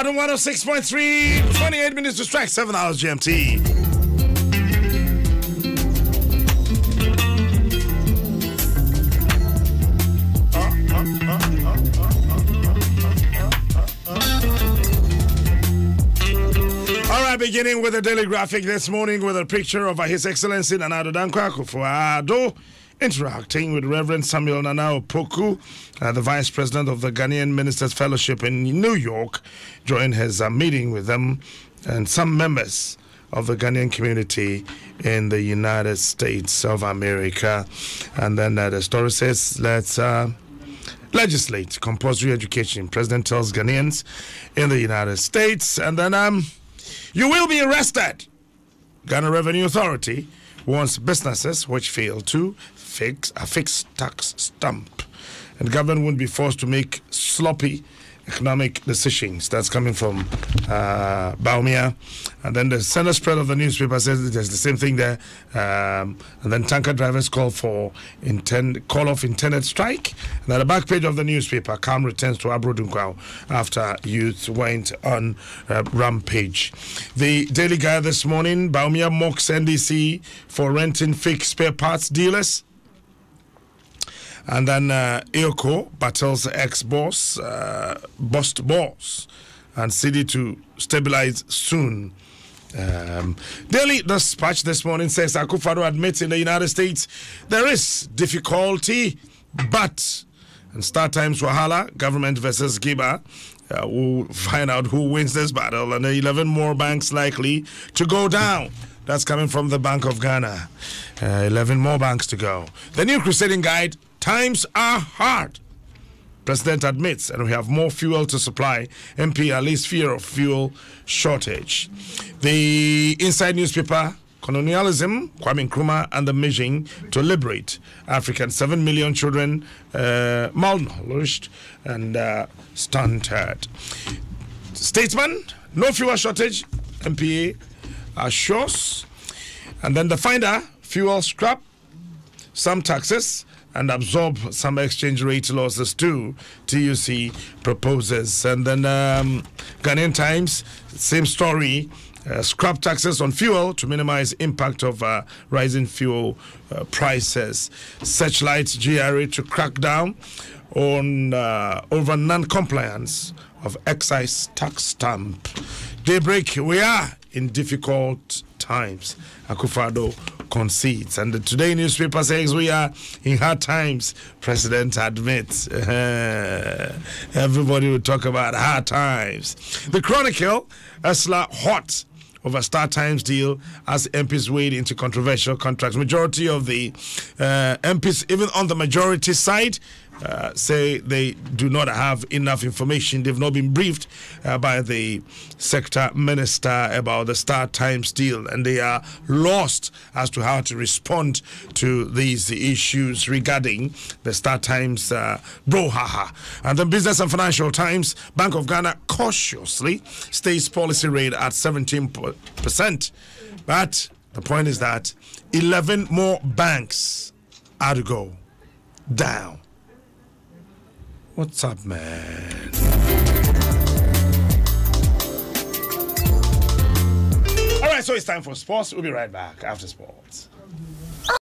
Adom 106.3, 28 minutes to strike 7 hours GMT. All right, beginning with the daily graphic this morning with a picture of His Excellency Nana Addo Dankwa Akufo-Addo interacting with Reverend Samuel Nana Opoku, the Vice President of the Ghanaian Ministers Fellowship in New York, during his meeting with them and some members of the Ghanaian community in the United States of America. And then the story says, let's legislate compulsory education. President tells Ghanaians in the United States. And then you will be arrested. Ghana Revenue Authority wants businesses which fail to fix a fixed tax stamp, and the government won't be forced to make sloppy economic decisions. That's coming from Baumia. And then the center spread of the newspaper says there's the same thing there. And then tanker drivers call off intended strike. And then the back page of the newspaper, calm returns to Abrodunkwa after youth went on rampage. The Daily Guide this morning, Baumia mocks NDC for renting fake spare parts dealers. And then EOCO battles ex-boss, bust boss, and city to stabilize soon. Daily Dispatch this morning says Akufo-Addo admits in the United States there is difficulty, but and Star Times Wahala, government versus Giba, we'll find out who wins this battle, and 11 more banks likely to go down. That's coming from the Bank of Ghana. 11 more banks to go. The New Crusading Guide, times are hard. President admits, and we have more fuel to supply. MP at least fear of fuel shortage. The Inside newspaper, colonialism, Kwame Nkrumah and the mission to liberate African 7 million children malnourished and stunted. Statesman, no fuel shortage, MPA assures. And then the Finder, fuel scrap, some taxes, and absorb some exchange rate losses too, TUC proposes. And then Ghanaian Times, same story, scrap taxes on fuel to minimize impact of rising fuel prices. Searchlight GRA to crack down on over non-compliance of excise tax stamp. Daybreak, we are in difficult times. Akufo-Addo concedes. And the Today newspaper says we are in hard times. President admits. Everybody will talk about hard times. The Chronicle, Esla hot over Star Times deal as MPs wade into controversial contracts. Majority of the MPs, even on the majority side, say they do not have enough information. They've not been briefed by the sector minister about the Star Times deal, and they are lost as to how to respond to these issues regarding the Star Times brouhaha. And the Business and Financial Times, Bank of Ghana cautiously stays policy rate at 17%. But the point is that 11 more banks are to go down. What's up, man? All right, so it's time for sports. We'll be right back after sports.